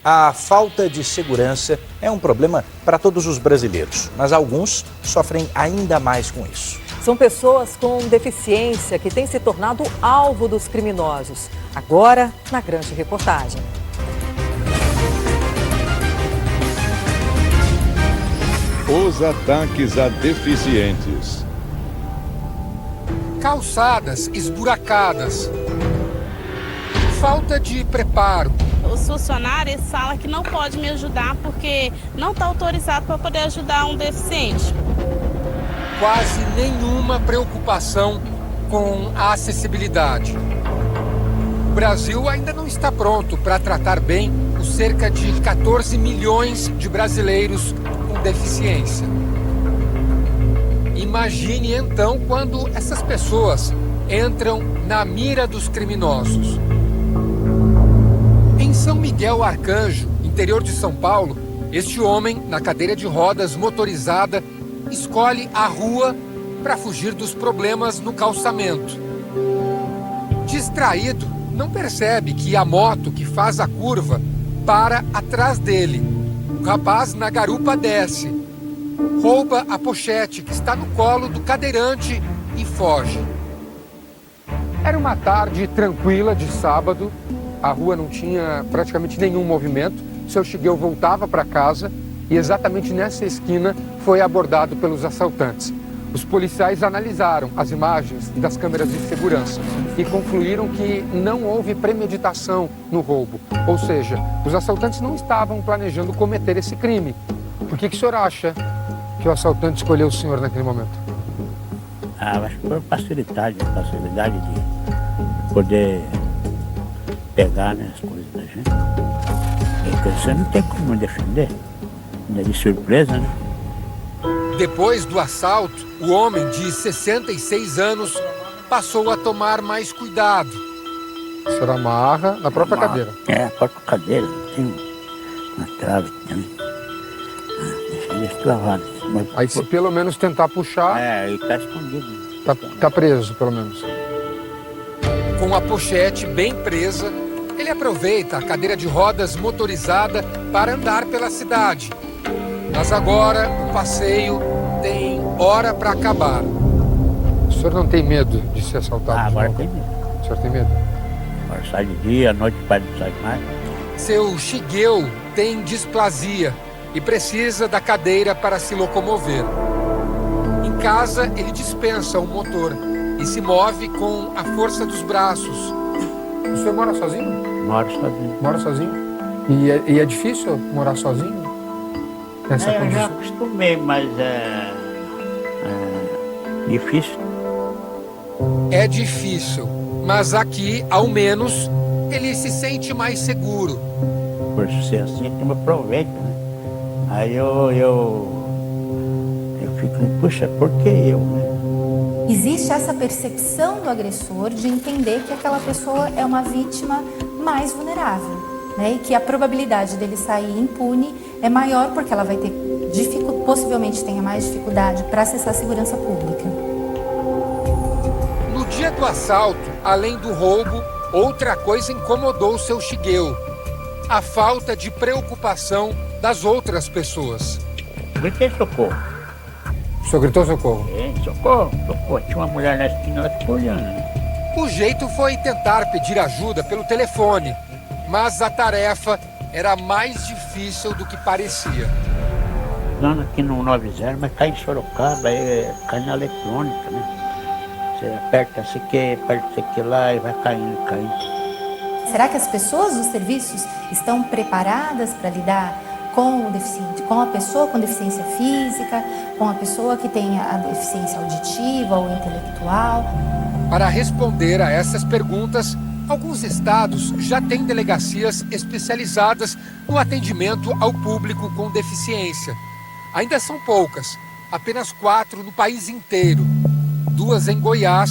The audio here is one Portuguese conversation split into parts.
A falta de segurança é um problema para todos os brasileiros, mas alguns sofrem ainda mais com isso. São pessoas com deficiência que têm se tornado alvo dos criminosos. Agora, na grande reportagem. Os ataques a deficientes. Calçadas esburacadas. Falta de preparo. Os funcionários falam que não pode me ajudar porque não está autorizado para poder ajudar um deficiente. Quase nenhuma preocupação com a acessibilidade. O Brasil ainda não está pronto para tratar bem os cerca de 14 milhões de brasileiros com deficiência. Imagine então quando essas pessoas entram na mira dos criminosos. Em São Miguel Arcanjo, interior de São Paulo, este homem, na cadeira de rodas motorizada, escolhe a rua para fugir dos problemas no calçamento. Distraído, não percebe que a moto que faz a curva para atrás dele. O rapaz na garupa desce, rouba a pochete que está no colo do cadeirante e foge. Era uma tarde tranquila de sábado, a rua não tinha praticamente nenhum movimento. Seu Shigeu voltava para casa e exatamente nessa esquina foi abordado pelos assaltantes. Os policiais analisaram as imagens das câmeras de segurança e concluíram que não houve premeditação no roubo. Ou seja, os assaltantes não estavam planejando cometer esse crime. Por que o senhor acha que o assaltante escolheu o senhor naquele momento? Acho que por facilidade de poder pegar, né, as coisas da gente. Porque você não tem como defender, ainda de surpresa, né? Depois do assalto, o homem de 66 anos passou a tomar mais cuidado. O senhor amarra na própria cadeira? É, a própria cadeira, tem uma trave também. Deixa ele travado. Aí se pelo menos tentar puxar... É, ele tá escondido. Tá preso, pelo menos. Com a pochete bem presa, ele aproveita a cadeira de rodas motorizada para andar pela cidade. Mas agora o passeio tem hora para acabar. O senhor não tem medo de ser assaltado? Agora tem medo. O senhor tem medo? Agora sai de dia, à noite pai não sai mais. Seu Shigeu tem displasia e precisa da cadeira para se locomover. Em casa, ele dispensa o motor e se move com a força dos braços. O senhor mora sozinho? Moro sozinho. Mora sozinho? E é difícil morar sozinho? Nessa eu condição? já acostumei, mas é difícil. É difícil, mas aqui, ao menos, ele se sente mais seguro. Por ser assim, eu me aproveito, né? Aí eu fico, puxa, por que eu, né? Existe essa percepção do agressor de entender que aquela pessoa é uma vítima mais vulnerável, né? E que a probabilidade dele sair impune é maior porque ela vai ter possivelmente tenha mais dificuldade para acessar a segurança pública. No dia do assalto, além do roubo, outra coisa incomodou seu Shigeu: a falta de preocupação das outras pessoas. Gritei socorro. O senhor gritou socorro? Socorro. Tinha uma mulher na esquina, ela ficou olhando. O jeito foi tentar pedir ajuda pelo telefone, mas a tarefa era mais difícil do que parecia. Usando aqui no 90, mas cai em Sorocaba, cai na eletrônica, né? Você aperta isso aqui, aperta isso aqui lá e vai caindo. Será que as pessoas dos serviços estão preparadas para lidar com o deficiente, com a pessoa com deficiência física, com a pessoa que tem a deficiência auditiva ou intelectual? Para responder a essas perguntas, alguns estados já têm delegacias especializadas no atendimento ao público com deficiência. Ainda são poucas, apenas 4 no país inteiro. 2 em Goiás,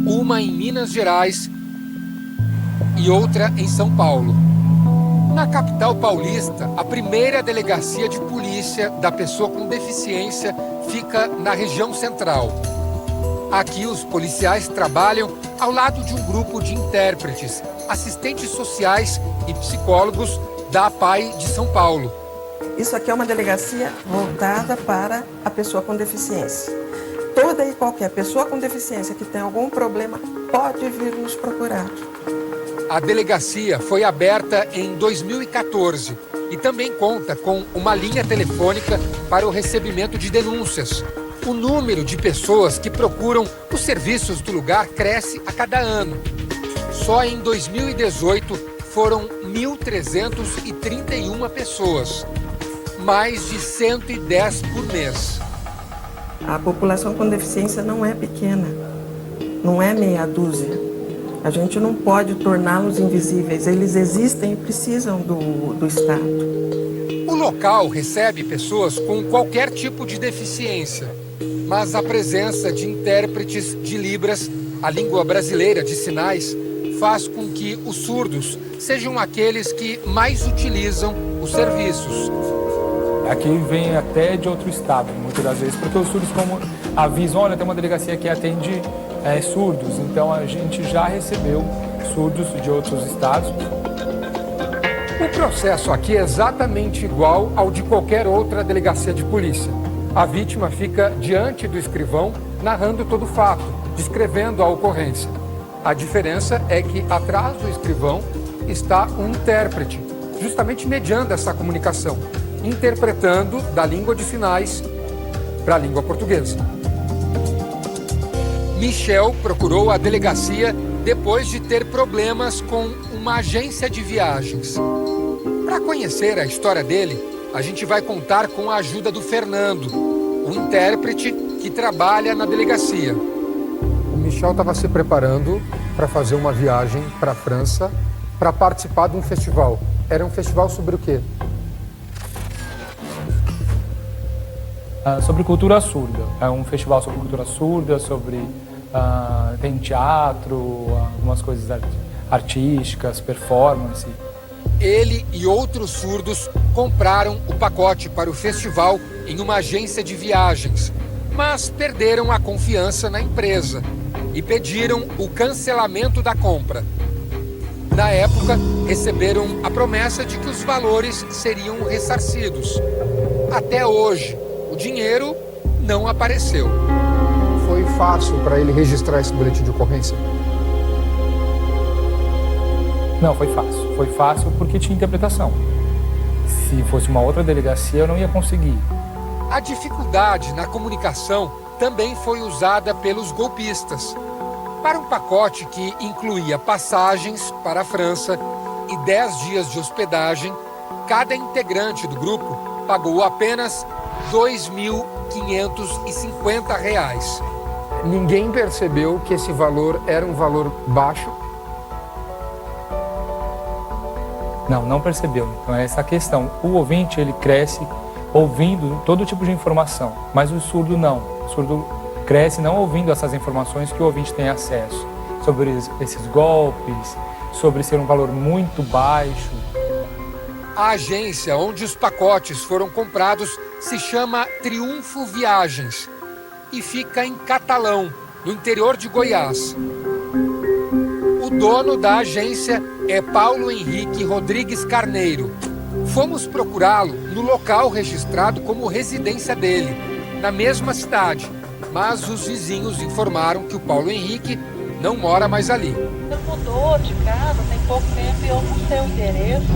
uma em Minas Gerais e outra em São Paulo. Na capital paulista, a primeira delegacia de polícia da pessoa com deficiência fica na região central. Aqui, os policiais trabalham ao lado de um grupo de intérpretes, assistentes sociais e psicólogos da APAE de São Paulo. Isso aqui é uma delegacia voltada para a pessoa com deficiência. Toda e qualquer pessoa com deficiência que tem algum problema pode vir nos procurar. A delegacia foi aberta em 2014 e também conta com uma linha telefônica para o recebimento de denúncias. O número de pessoas que procuram os serviços do lugar cresce a cada ano. Só em 2018 foram 1.331 pessoas, mais de 110 por mês. A população com deficiência não é pequena, não é meia dúzia. A gente não pode torná-los invisíveis, eles existem e precisam do Estado. O local recebe pessoas com qualquer tipo de deficiência, mas a presença de intérpretes de Libras, a língua brasileira de sinais, faz com que os surdos sejam aqueles que mais utilizam os serviços. Aqui vem até de outro estado, muitas das vezes, porque os surdos como avisam, olha, tem uma delegacia que atende surdos, então a gente já recebeu surdos de outros estados. O processo aqui é exatamente igual ao de qualquer outra delegacia de polícia. A vítima fica diante do escrivão, narrando todo o fato, descrevendo a ocorrência. A diferença é que atrás do escrivão está um intérprete, justamente mediando essa comunicação, interpretando da língua de sinais para a língua portuguesa. Michel procurou a delegacia depois de ter problemas com uma agência de viagens. Para conhecer a história dele, a gente vai contar com a ajuda do Fernando, o intérprete que trabalha na delegacia. O Michel estava se preparando para fazer uma viagem para a França para participar de um festival. Era um festival sobre o quê? Sobre cultura surda. É um festival sobre cultura surda, tem teatro, algumas coisas artísticas, performance. Ele e outros surdos compraram o pacote para o festival em uma agência de viagens, mas perderam a confiança na empresa e pediram o cancelamento da compra. Na época, receberam a promessa de que os valores seriam ressarcidos. Até hoje, o dinheiro não apareceu. Foi fácil para ele registrar esse boletim de ocorrência? Não, foi fácil. Foi fácil porque tinha interpretação. Se fosse uma outra delegacia, eu não ia conseguir. A dificuldade na comunicação também foi usada pelos golpistas. Para um pacote que incluía passagens para a França e 10 dias de hospedagem, cada integrante do grupo pagou apenas R$ 2.550. Ninguém percebeu que esse valor era um valor baixo? Não percebeu. Então é essa a questão. O ouvinte, ele cresce ouvindo todo tipo de informação, mas o surdo não. O surdo cresce não ouvindo essas informações que o ouvinte tem acesso, sobre esses golpes, sobre ser um valor muito baixo. A agência onde os pacotes foram comprados se chama Triunfo Viagens e fica em Catalão, no interior de Goiás. O dono da agência é Paulo Henrique Rodrigues Carneiro. Fomos procurá-lo no local registrado como residência dele, na mesma cidade, mas os vizinhos informaram que o Paulo Henrique não mora mais ali. Ele mudou de casa tem pouco tempo e eu não sei o endereço.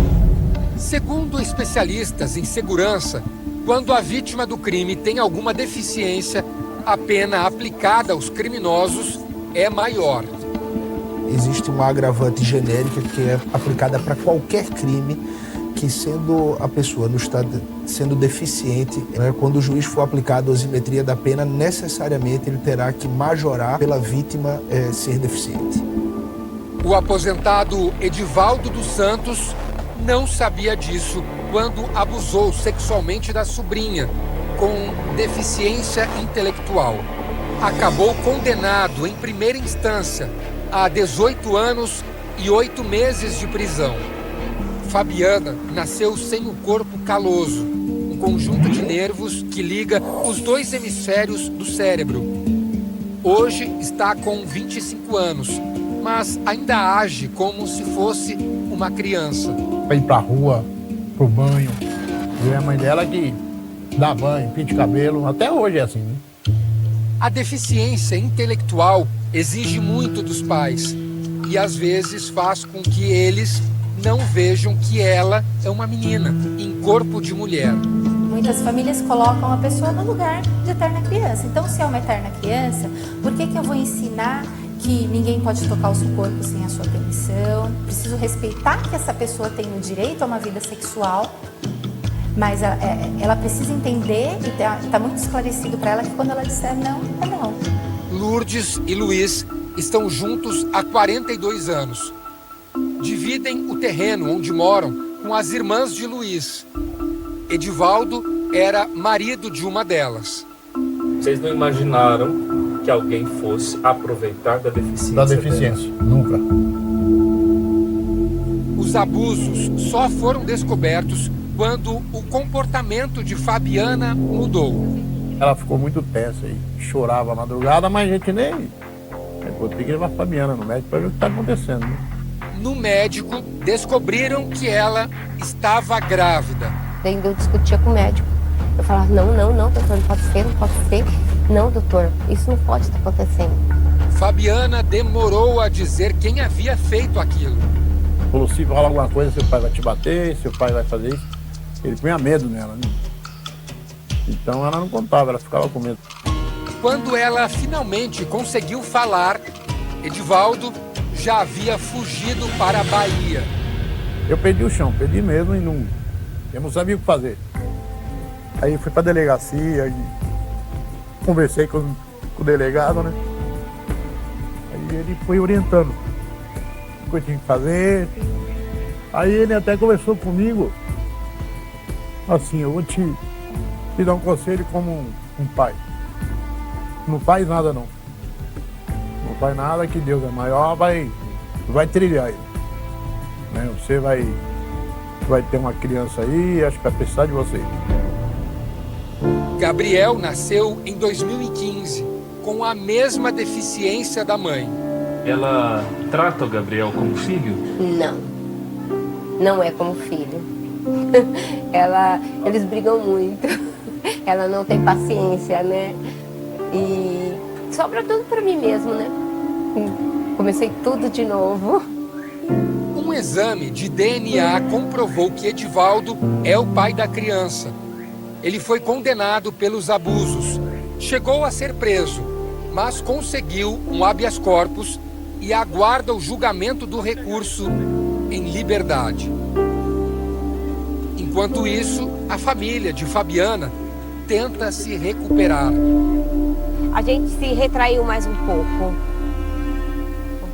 Segundo especialistas em segurança, quando a vítima do crime tem alguma deficiência, a pena aplicada aos criminosos é maior. Existe uma agravante genérica que é aplicada para qualquer crime que, sendo a pessoa no estado sendo deficiente, quando o juiz for aplicar a dosimetria da pena, necessariamente ele terá que majorar pela vítima ser deficiente. O aposentado Edivaldo dos Santos não sabia disso quando abusou sexualmente da sobrinha, com deficiência intelectual. Acabou condenado em primeira instância a 18 anos e 8 meses de prisão. Fabiana nasceu sem o corpo caloso, um conjunto de nervos que liga os dois hemisférios do cérebro. Hoje está com 25 anos, mas ainda age como se fosse uma criança. Para ir para a rua, pro banho. E a mãe dela que dá banho, pinta cabelo. Até hoje é assim, né? A deficiência intelectual exige muito dos pais e às vezes faz com que eles não vejam que ela é uma menina em corpo de mulher. Muitas famílias colocam a pessoa no lugar de eterna criança. Então, se é uma eterna criança, por que eu vou ensinar que ninguém pode tocar o seu corpo sem a sua permissão? Preciso respeitar que essa pessoa tem o direito a uma vida sexual, mas ela precisa entender e está muito esclarecido para ela que quando ela disser não, é não. Lourdes e Luiz estão juntos há 42 anos. Dividem o terreno onde moram com as irmãs de Luiz. Edivaldo era marido de uma delas. Vocês não imaginaram que alguém fosse aproveitar da deficiência? Da deficiência, nunca. Os abusos só foram descobertos quando o comportamento de Fabiana mudou. Ela ficou muito tensa e chorava a madrugada, mas a gente nem... Eu tenho que levar a Fabiana no médico para ver o que está acontecendo, né? No médico, descobriram que ela estava grávida. Daí eu discutia com o médico. Eu falava, não, doutor, não pode ser. Não, doutor, isso não pode estar acontecendo. Fabiana demorou a dizer quem havia feito aquilo. Falou, se rola alguma coisa, seu pai vai te bater, seu pai vai fazer isso. Ele punha medo nela, né? Então ela não contava, ela ficava com medo. Quando ela finalmente conseguiu falar, Edivaldo já havia fugido para a Bahia. Eu perdi o chão, perdi mesmo e não... Eu não sabia o que fazer. Aí fui pra delegacia e conversei com o delegado, né? Aí ele foi orientando o que eu tinha que fazer. Aí ele até conversou comigo. Assim, eu vou te dar um conselho como um pai. Não faz nada não. Não faz nada que Deus é maior, vai trilhar ele. Né? Você vai ter uma criança aí, acho que vai precisar de você. Gabriel nasceu em 2015, com a mesma deficiência da mãe. Ela trata o Gabriel como filho? Não é como filho. Eles brigam muito. Ela não tem paciência, né? E sobra tudo para mim mesmo, né? Comecei tudo de novo. Um exame de DNA comprovou que Edivaldo é o pai da criança. Ele foi condenado pelos abusos. Chegou a ser preso, mas conseguiu um habeas corpus e aguarda o julgamento do recurso em liberdade. Enquanto isso, a família de Fabiana tenta se recuperar. A gente se retraiu mais um pouco.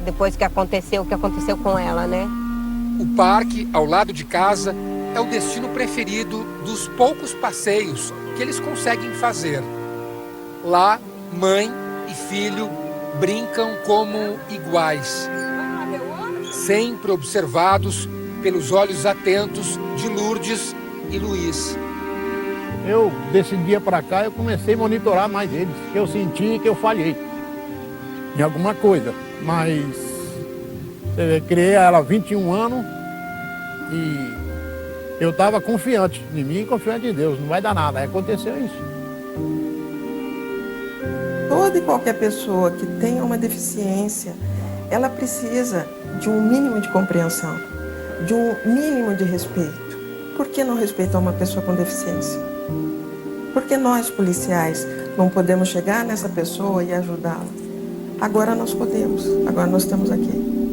Depois que aconteceu o que aconteceu com ela, né? O parque, ao lado de casa, é o destino preferido dos poucos passeios que eles conseguem fazer. Lá, mãe e filho brincam como iguais, sempre observados pelos olhos atentos de Lourdes e Luiz. Eu, desse dia para cá, eu comecei a monitorar mais eles. Eu senti que eu falhei em alguma coisa, mas eu criei ela há 21 anos e eu estava confiante em mim e confiante em Deus. Não vai dar nada, aí aconteceu isso. Toda e qualquer pessoa que tenha uma deficiência, ela precisa de um mínimo de compreensão, de um mínimo de respeito. Por que não respeitar uma pessoa com deficiência? Por que nós, policiais, não podemos chegar nessa pessoa e ajudá-la? Agora nós podemos, agora nós estamos aqui.